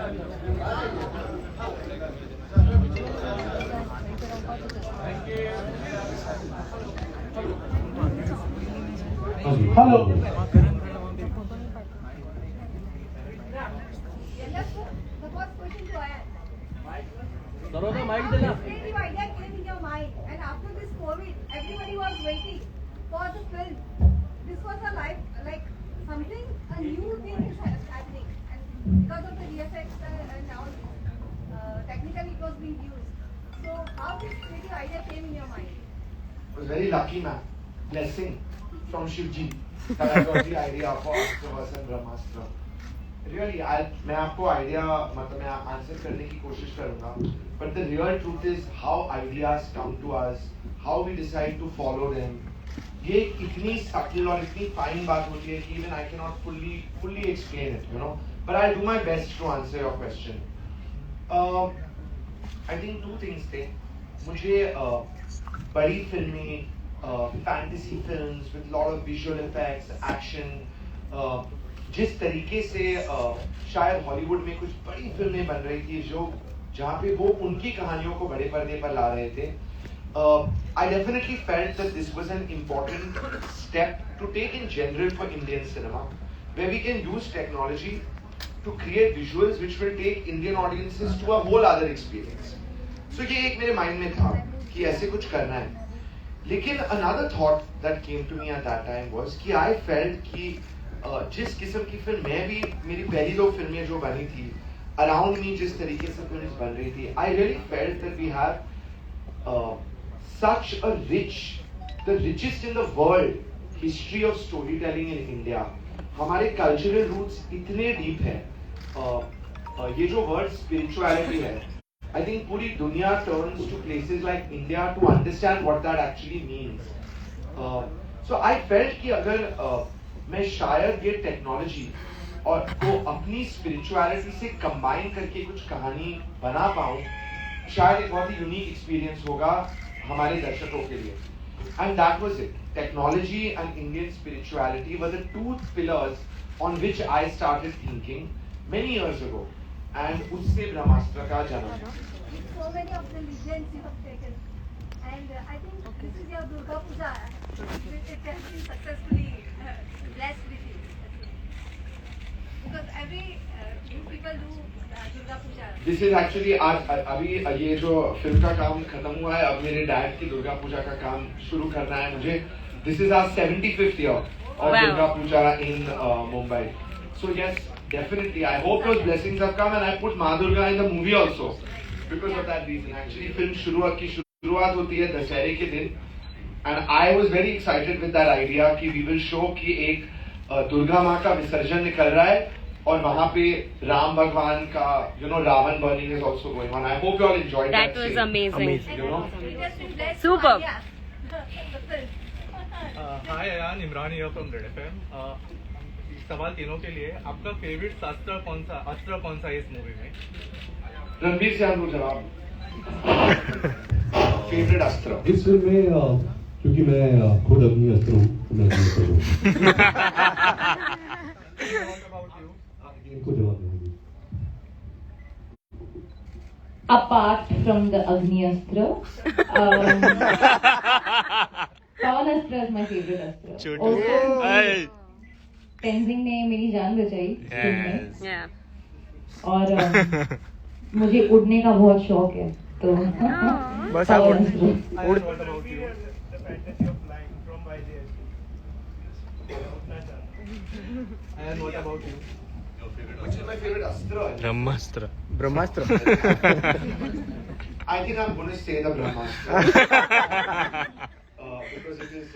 Hello The first question to Ayan. Saroja, mic How dena. this creative idea came in your mind, and after this COVID, everybody was waiting for the film. This was a life, like something, a new thing is happening, and because of the VFX and all, technically it was being used. So how this creative idea came in your mind? I was very lucky, man. Blessing from Shivji that I got the idea for Astra and Brahmastra. Really, मैं आपको idea मतलब मैं answer करने की कोशिश करूँगा. But the real truth is how ideas come to us, how we decide to follow them. ये इतनी subtle और इतनी fine बात होती है कि even I cannot fully explain it, you know. But I'll do my best to answer your question. I think two things थे. मुझे बड़ी फिल्में, fantasy films with lot of visual effects, action, जिस तरीके से शायद हॉलीवुड में कुछ बड़ी फिल्में बन रही थी जो जहाँ पे वो उनकी कहानियों को बड़े पर्दे पर ला रहे थे. I definitely felt that this was an important step to take in general for Indian cinema, where we can use technology to create visuals which will take Indian audiences to a whole other experience. So ये एक मेरे mind में था कि ऐसे कुछ करना है. लेकिन another thought that came to me at that time was कि I felt कि जिस किस्म की फिल्म मैं भी मेरी पहली दो फिल्में जो बनी थी अराउंड मी जिस तरीके से फिल्म बन रही थी I really felt that we have such a the richest in the world history of story telling in India. हमारे कल्चरल रूट्स इतने डीप है. ये जो वर्ड स्पिरिचुअलिटी है आई थिंक पूरी दुनिया turns to places like India to understand what that actually means. So I felt कि अगर मैं शायद ये टेक्नोलॉजी और को अपनी स्पिरिचुअलिटी से कंबाइन करके कुछ कहानी बना पाऊं, शायद एक बहुत ही यूनिक एक्सपीरियंस होगा हमारे दर्शकों के लिए. And that was it. Technology and Indian spirituality were the two pillars on which I started thinking many years ago, and उससे ब्रह्मास्त्र का जन्म. So many of the legends you have taken, and I think this is your Durga Puja. It has been successfully blessed with you, because every people do Durga Puja. This is actually अभी ये जो film का काम खत्म हुआ है, अब मेरे डैड की दुर्गा पूजा का काम शुरू करना है मुझे. This is our 75th year of Durga Puja in Mumbai. So yes, definitely. I hope those blessings have come, and I put Ma Durga in the movie also because of that reason. Actually, film शुरुआत होती है दशहरे के दिन, and I was very excited with that idea कि we will show कि एक दुर्गा माँ का विसर्जन निकल रहा है और वहाँ पे राम भगवान का Ravan burning is also going on. I hope you all enjoyed that. That was scene. amazing. You know? It has been blessed. Superb. The film. Hi Ayan, Imran here from Red FM. सवाल तीनों के लिए, आपका favourite अस्त्र कौन सा है इस मूवी में? रणवीर से आपको जवाब. फेवरेट अस्त्र इस फिल्म में क्योंकि मैं खुद अग्नि अस्त्र हूँ तो मैं अग्नि अस्त्र हूँ. इनको जवाब देंगे. Apart from the Agni Astra, Pawan Astra is my favorite Astra. Also, Tenzing ने मेरी जान बचाई फिल्म में. Yeah. और मुझे उड़ने का बहुत शौक है तो बस आप Pawan Astra. What about you? The fantasy of flying from And what about you? Which is my favorite astra? Brahmastra. I think I'm going to say the Brahmastra. Because it is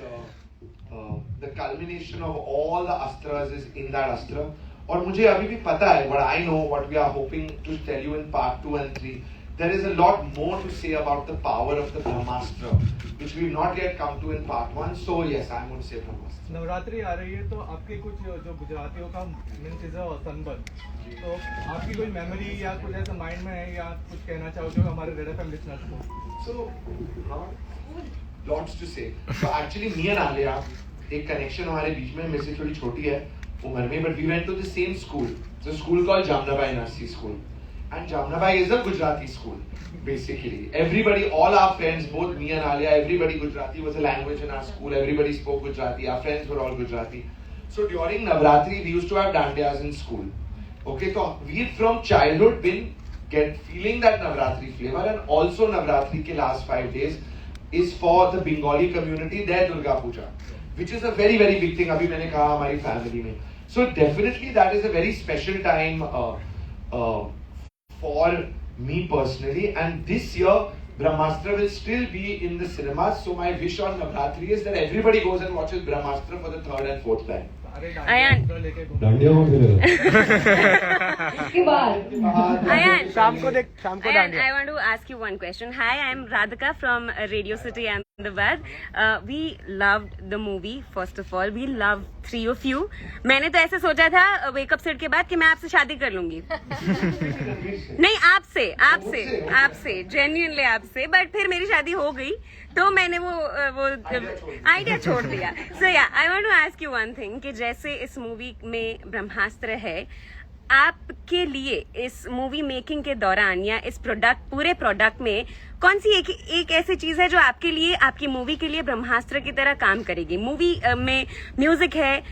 the culmination of all the astras is in that astra. और मुझे अभी भी पता है, but I know what we are hoping to tell you in part 2 and 3. There is a lot more to say about the power of the Brahmastra, which we've not yet come to in part 1. So yes, I'm going to say Brahmastra. Navratri आ रही है तो आपके कुछ जो गुजरातियों का means is sunburn, तो आपकी कोई मेमोरी या कुछ ऐसा माइंड में है या कुछ कहना चाहोगे हमारे रेड एफएम लिसनर्स को? So lots to say. So actually me and Alia, एक connection हमारे बीच में, मेरे से थोड़ी छोटी है उम्र में, but we went to the same school. It's a school called Jamnabai Nursery School. And Jamnabai is a Gujarati school, basically. Everybody, all our friends, both me and Alia, everybody Gujarati was a language in our school. Everybody spoke Gujarati. Our friends were all Gujarati. So during Navratri, we used to have dandiyas in school. Okay, so we from childhood been feeling that Navratri flavor, and also Navratri ke last 5 days is for the Bengali community, their Durga Puja, which is a very, very big thing. Abhi maine kaha hamari family mein. So definitely that is a very special time for me personally. And this year, Brahmastra will still be in the cinemas. So my wish on Navratri is that everybody goes and watches Brahmastra for the 3rd and 4th time. Ayan. Dandiya कौन खेलेगा? इसके बाद Ayan. शाम को And I want to ask you one question. Hi, I'm Radhika from Radio City Ahmedabad. We loved the movie. First of all, we loved 3 of you. मैंने तो ऐसे सोचा था वेकअप सेट के बाद कि मैं आपसे शादी कर लूंगी. नहीं, आपसे जेन्युइनली आपसे. बट फिर मेरी शादी हो गई तो मैंने वो आइडिया छोड़ दिया. So yeah I want to ask you one thing कि जैसे इस मूवी में ब्रह्मास्त्र है, आपके लिए इस मूवी मेकिंग के दौरान या इस पूरे प्रोडक्ट में कौन सी एक ऐसी चीज है जो आपके लिए, आपकी मूवी के लिए ब्रह्मास्त्र की तरह काम करेगी? मूवी में म्यूजिक है,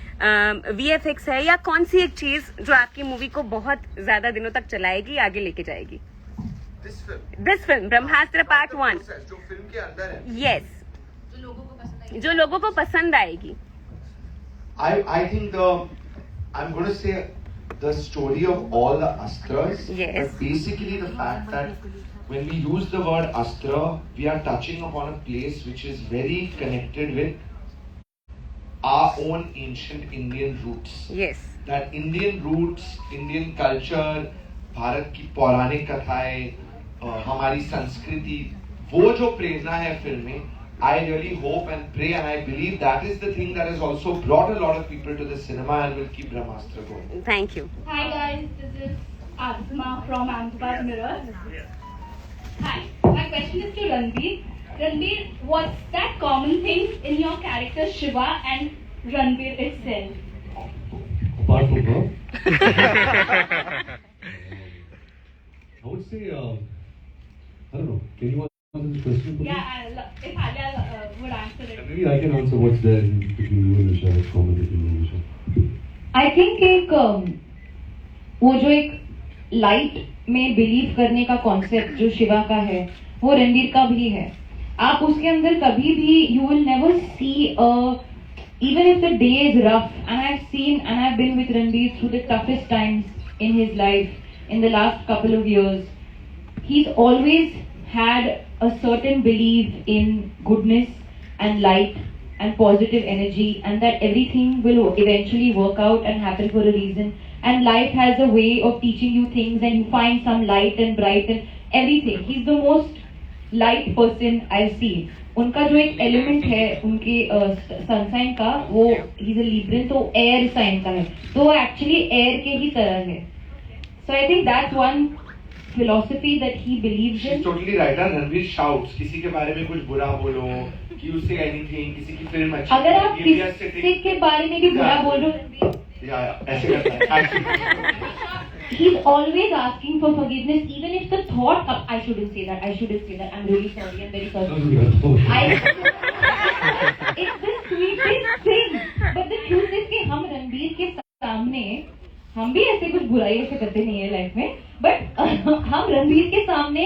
VFX है, या कौन सी एक चीज जो आपकी मूवी को बहुत ज्यादा दिनों तक चलाएगी, आगे लेके जाएगी? दिस फिल्म ब्रह्मास्त्र पार्ट 1 जो फिल्म के अंदर है. यस, जो लोगों को पसंद आएगी. I think I'm going to say the story of all the astras. Yes. But basically the fact that when we use the word astra, we are touching upon a place which is very connected with our own ancient Indian roots. Yes. That Indian roots, Indian culture, Bharat की पौराणिक कथाएं, हमारी संस्कृति, वो जो प्रेरणा है film में, I really hope and pray and I believe that is the thing that has also brought a lot of people to the cinema and will keep Brahmastra going. Thank you. Hi guys, this is Asma from Ahmedabad Mirror. Hi, my question is to Ranveer. Ranveer, what's that common thing in your character Shiva and Ranveer itself? Apart from her, I would say, I don't know. Can you answer this question for me? Yeah, if Alia would answer it. Maybe I can answer what's there between you and Nisha, what's common between you and Nisha. I think एक वो जो एक light में believe करने का concept जो शिवा का है, वो रणवीर का भी है. आप उसके अंदर कभी भी you will never see even if the day is rough, and I've been with Ranveer through the toughest times in his life in the last couple of years, he's always had a certain belief in goodness and light and positive energy, and that everything will eventually work out and happen for a reason, and life has a way of teaching you things and you find some light and bright and everything. He's the most light person I've seen. उनका जो एक element है उनके sunshine का, वो he's a Libran, तो air sign का है, तो वो एक्चुअली एयर के ही तरह है. So I think that's one philosophy that he believes in. She's totally right. Ranveer shouts, किसी के बारे में कुछ बुरा बोलो, you say anything, किसी की फिल्म अच्छी, अगर आप किसी के बारे में भी बुरा बोल रहे हो, ऐसे करता है. he's always asking for forgiveness, even if the thought of I shouldn't say that, I'm really sorry, I'm very sorry. It's the sweetest thing. But the truth is कि हम रणवीर के सामने, हम भी ऐसे कुछ बुराई ऐसे करते नहीं है लाइफ में, बट हम रणवीर के सामने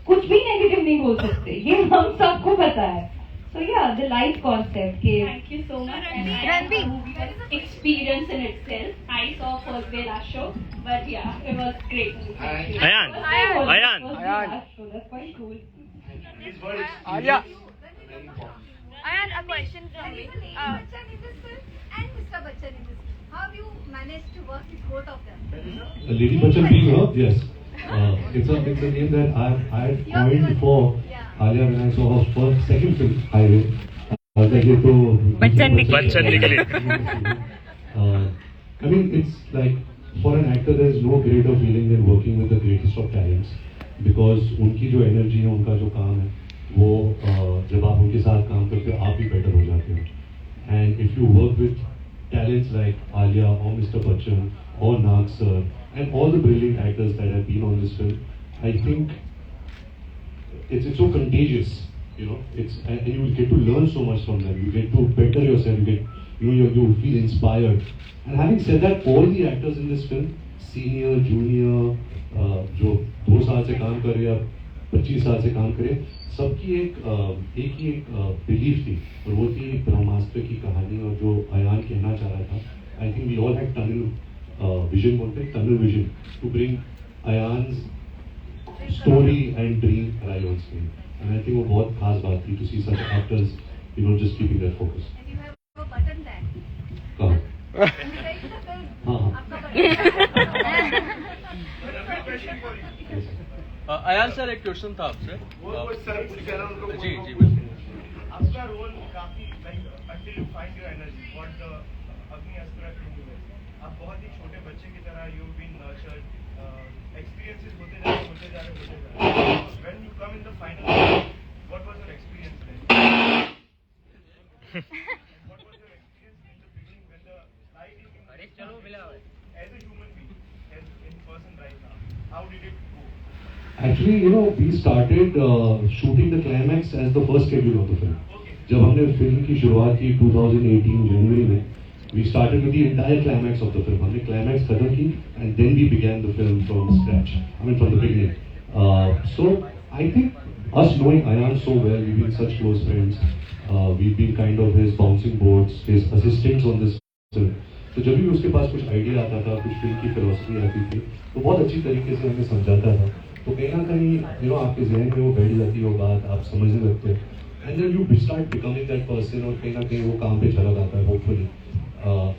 कुछ भी नेगेटिव नहीं बोल सकते, ये हम सबको पता है. So yeah, the light concept. Thank you so much. And Ranveer, experience in itself. I saw first day last show, but yeah, it was great. Thank you. Ayan. That's quite cool. His word is Alia. And a question from me. Bachchan in this film and Mr. Bachchan in this film. How have you managed to work with both of them? Lady Bachchan being her, yes. It's a name that I had coined for Alia when I saw her second film, Highway. I was like, ये तो बच्चन निकले. I mean, it's like for an actor, there's no greater feeling than working with the greatest of talents, because उनकी जो energy है, उनका जो काम है, वो जब आप उनके साथ काम करते हो, आप ही बेटर हो जाते हो. And if you work with talents like Alia or Mr. Bachchan or Nag sir, and all the brilliant actors that have been on this film. I think it's so contagious, you know. And you get to learn so much from them. You get to better yourself. You feel inspired. And having said that, all the actors in this film, senior, junior, जो 2 साल से काम कर रहे या 25 साल से काम करे, सबकी एक ही बिलीफ थी, और वो थी ब्रह्मास्त्र की कहानी, और जो अयान कहना चाह रहा था. I think we all had tunnel vision, बोलते हैं tunnel vision, to bring Ayan's story and dream alive on screen. And I think वो बहुत खास बात थी, to see such actors, you know, just keeping that focus. And you have a button there. कहाँ? Inside the film. हाँ, हाँ. आपका button. Ayan sir, एक क्वेश्चन था आपसे. जी जी बिल्कुल. आपका रोल काफी until you find your energy, what Agni Astra can do it. आप बहुत ही छोटे बच्चे की तरह you've been nurtured, experiences होते जा रहे. When you come in the final, what was your experience then? What was your experience in the beginning when the light is as a human being, as in person right now? How did it go? Actually, you know, we started shooting the climax as the first schedule of the film. जब हमने film की शुरुआत की 2018 जनवरी में, we started with the entire climax of the film. हमने climax खत्म की, and then we began the film from scratch. I mean, from the beginning. So I think us knowing Ayan so well, we've been such close friends. We've been kind of his bouncing boards, his assistants on this film. तो जब भी उसके पास कुछ idea आता था, कुछ film की philosophy आती थी, तो बहुत अच्छी तरीके से हमें समझाता था. तो कहीं ना कहीं, यू नो, आपके जहन में वो बैठ जाती है वो बात, आप समझने लगते हैं, and then you start becoming that person, और कहीं ना कहीं वो काम पे चला जाता है, hopefully.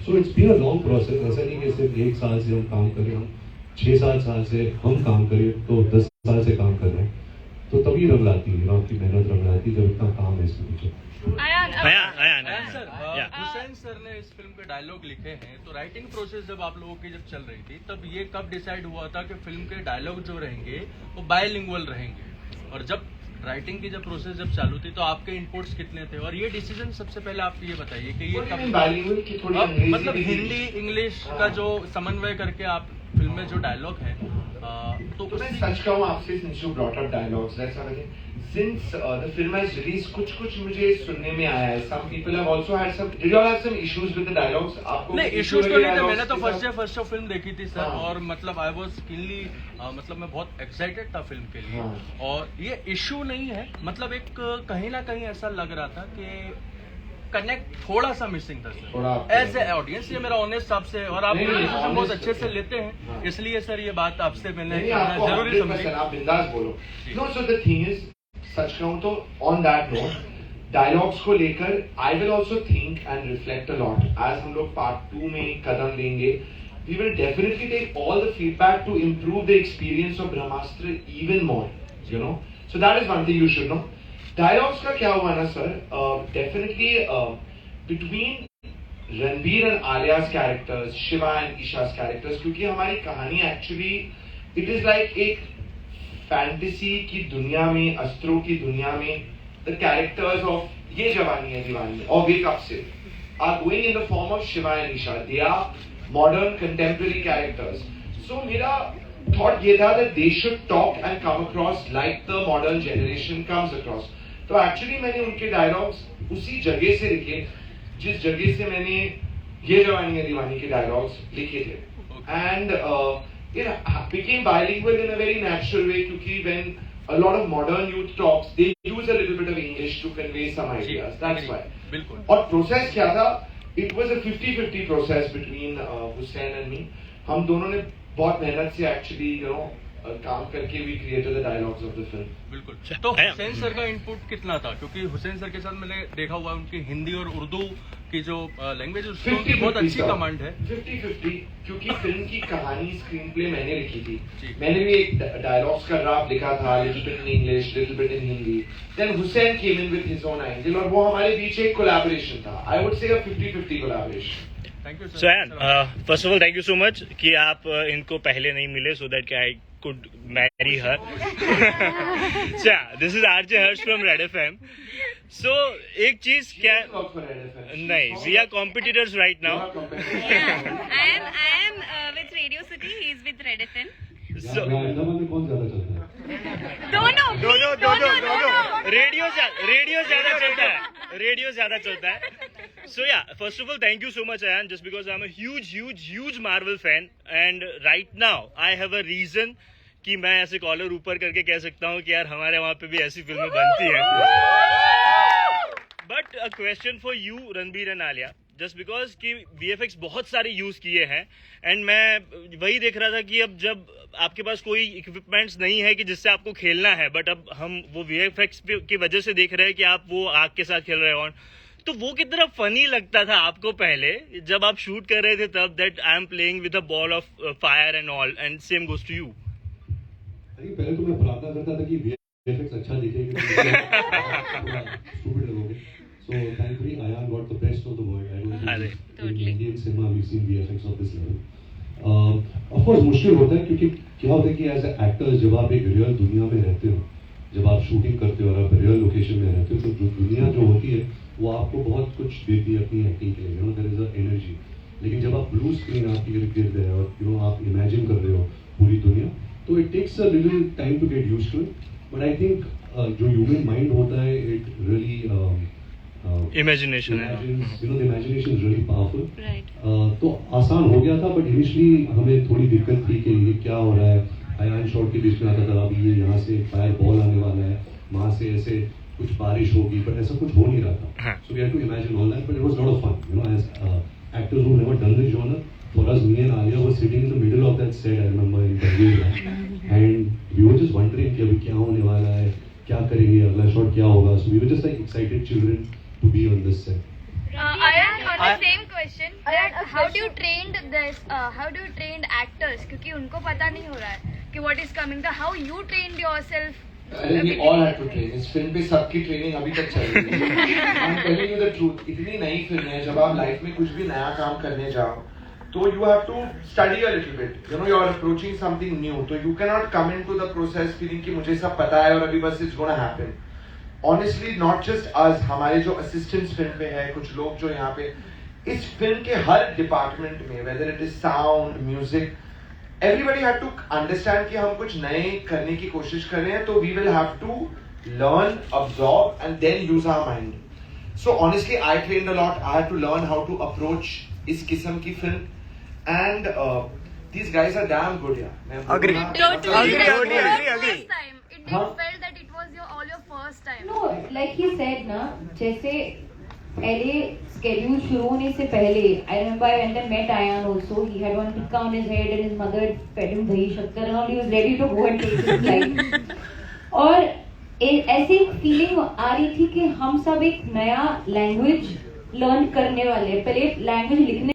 So it's been a long process. ऐसा नहीं कि सिर्फ 1 साल से हम काम करें, हम 6-7 साल से हम काम करें, तो 10 साल से काम कर रहे हैं, तो तभी रंग लाती है, आपकी मेहनत रंग लाती है, जब इतना काम है इसके पीछे. अयान सर, हुसैन सर ने इस फिल्म के डायलॉग लिखे हैं, तो राइटिंग प्रोसेस जब आप लोगों की जब चल रही थी, तब ये कब डिसाइड हुआ था कि फिल्म के डायलॉग जो रहेंगे वो बायलिंगुअल रहेंगे? और जब राइटिंग की जब प्रोसेस जब चालू थी, तो आपके इनपुट्स कितने थे, और ये डिसीजन सबसे पहले आप ये बताइए कि ये कब, मतलब हिंदी इंग्लिश का जो समन्वय करके आप फिल्म में जो डायलॉग है, तो मैं सच कहूँ आपसे, since you brought up dialogues, that's one thing. Since the film has released, कुछ मुझे सुनने में आया है. Some people have also had some. Did you all have some issues with the dialogues? आपको नहीं, इश्यूज तो नहीं थे. मैंने तो फर्स्ट शो फिल्म देखी थी सर, और मतलब आई वाज कीनली, मतलब मैं बहुत एक्साइटेड था फिल्म के लिए. और ये इशू नहीं है, मतलब एक कहीं ना कहीं ऐसा लग रहा था कि कनेक्ट थोड़ा सा मिसिंग था सर, एज ए ऑडियंस. ये मेरा ऑनेस्ट आपसे, और आप डिसीजन बहुत अच्छे से लेते हैं, इसलिए सर ये बात आपसे मैंने जरूरी समझी. आप बिंदास बोलो. No, so the thing is, सच कहूँ तो ऑन दैट नोट, डायलॉग्स को लेकर I will also think and reflect a lot. As हम लोग पार्ट 2 में कदम लेंगे, we will definitely take all the feedback to improve the experience of Brahmastra even more, you know. So that is one thing you should know. Dialogues का क्या हुआ ना sir, definitely between Ranbir and आलिया's characters, Shiva and ईशा's characters, क्योंकि हमारी कहानी actually it is like एक fantasy की दुनिया में, अस्त्रों की दुनिया में, द कैरेक्टर्स ऑफ ये जवानी है दीवानी और वेक अप से are going in the form of Shiva and Isha. They are modern contemporary characters. So मेरा थॉट ये था that they should talk and come across like the modern generation comes across. तो actually मैंने उनके डायलॉग्स उसी जगह से लिखे जिस जगह से मैंने ये जवानी है दीवानी के डायलॉग्स लिखे थे. And it became bilingual in a very natural way, क्योंकि when a lot of modern youth talks, they use a little bit of English to convey some ideas. That's why. बिल्कुल. और प्रोसेस क्या था? It was a 50-50 process between Hussain and me. हम दोनों ने बहुत मेहनत से एक्चुअली, यू नो, काम करके भी created the dialogues of the film. बिल्कुल. तो हुसैन सर का इनपुट कितना था? क्योंकि हुसैन सर के साथ मैंने देखा हुआ उनकी हिंदी और उर्दू की जो लैंग्वेज है उसकी बहुत अच्छी कमांड है. 50-50, क्योंकि फिल्म की कहानी स्क्रीन प्ले मैंने लिखी थी. मैंने भी एक डायलॉग्स का ड्राफ्ट लिखा था, little bit in English, little bit in Hindi. Then Hussain came in with his own angle, और वो हमारे बीच एक कोलैबोरेशन था. I would say a 50-50 collaboration. So first of all, thank you so much कि आप इनको पहले नहीं मिले, so that I could marry her. So yeah, this is RJ Harsh from Red FM. So एक चीज क्या नहीं, we are competitors right now. I am with Radio City. He is with Red FM. यहाँ अहमदाबाद में कौन ज्यादा चलता है? दोनों रेडियो ज्यादा चलता है. So yeah, first of all, thank you so much, Ayan, just because I'm a huge Marvel fan, and right now I have a reason कि मैं ऐसे कॉलर ऊपर करके कह सकता हूँ कि यार हमारे वहाँ पे भी ऐसी फिल्में बनती हैं. But a question for you Ranbir and Alia, just because कि VFX बहुत सारे यूज किए हैं, एंड मैं वही देख रहा था कि अब जब आपके पास कोई इक्विपमेंट्स नहीं है कि जिससे आपको खेलना है, बट अब हम वो VFX की वजह से देख रहे हैं कि आप वो आग के साथ खेल रहे हो, तो वो कितना फनी लगता था आपको पहले जब आप शूट कर रहे थे तब, that I am playing with a ball of fire and all, and same goes to you. पहले तो मैं प्रार्थना करता था कि VFX अच्छा दिखेगा, स्टूपिड लगोगे. So thankfully Ayan got the best of the world. I don't think in Indian cinema we've seen VFX of this level. Of course मुश्किल होता है क्योंकि क्या होता है कि एज एक्टर्स जब आप एक रियल दुनिया में रहते हो, जब आप शूटिंग करते हो और आप रियल लोकेशन में रहते हो, तो जो दुनिया जो होती है वो आपको बहुत कुछ देती है अपनी एक्टिंग के लिए, देयर इज अ एनर्जी. लेकिन जब आप ब्लू स्क्रीन आपके गिर्द है और आप इमेजिन कर रहे हो पूरी दुनिया, तो it takes a little time to get used to it. But I think जो ह्यूमन माइंड होता है, इट रियली इमेजिनेशन है, the imagination is really powerful. Right. तो आसान हो गया था, बट इनिशियली हमें थोड़ी दिक्कत थी कि ये क्या हो रहा है. आयान शॉट के बीच में आता था, अभी ये यहाँ से फायर बॉल आने वाला है, वहाँ से ऐसे कुछ बारिश होगी, बट ऐसा कुछ हो नहीं रहा था. So we had to imagine all that, but it was a lot of fun, you know, as actors who never done this genre. For us, me and Alia were sitting in the middle of that set, I remember in Bangalore, and we were just wondering कि अभी क्या होने वाला है, क्या करेंगे, अगला shot क्या होगा. So we were just like excited children to be on this set. Ayan, on the same question, that how do you train actors? क्योंकि उनको पता नहीं हो रहा है कि what is coming. How you trained yourself? We all had to train. इस film पे सबकी ट्रेनिंग अभी तक चल रही है. I'm telling you the truth. इतनी नई फिल्म है, जब आप लाइफ में कुछ भी नया काम करने जाओ, तो you have to study a little bit. You know, you are approaching something new. तो you cannot come into the process feeling कि मुझे सब पता है और अभी बस it's gonna happen. Honestly, not just us, हमारे जो assistants फिल्म पे हैं, कुछ लोग जो यहाँ पे इस फिल्म के हर डिपार्टमेंट में, whether it is sound, music, everybody had to understand कि हम कुछ नए करने की कोशिश कर रहे हैं, तो we will have to learn, absorb, and then use our mind. So honestly, I trained a lot. I had to learn how to approach इस किस्म की film, and these guys are damn good, yeah. Agree. Agree. It didn't felt that it was all your first time. No, like he said ना, जैसे LA schedule शुरू होने से पहले, I remember I went and met Ayan also. He had one tikka on his head and his mother fed him dahi shakkar and all. He was ready to go and take his flight. और ऐसी feeling आ रही थी कि हम सब एक नया language learn करने वाले हैं. पहले लैंग्वेज लिखने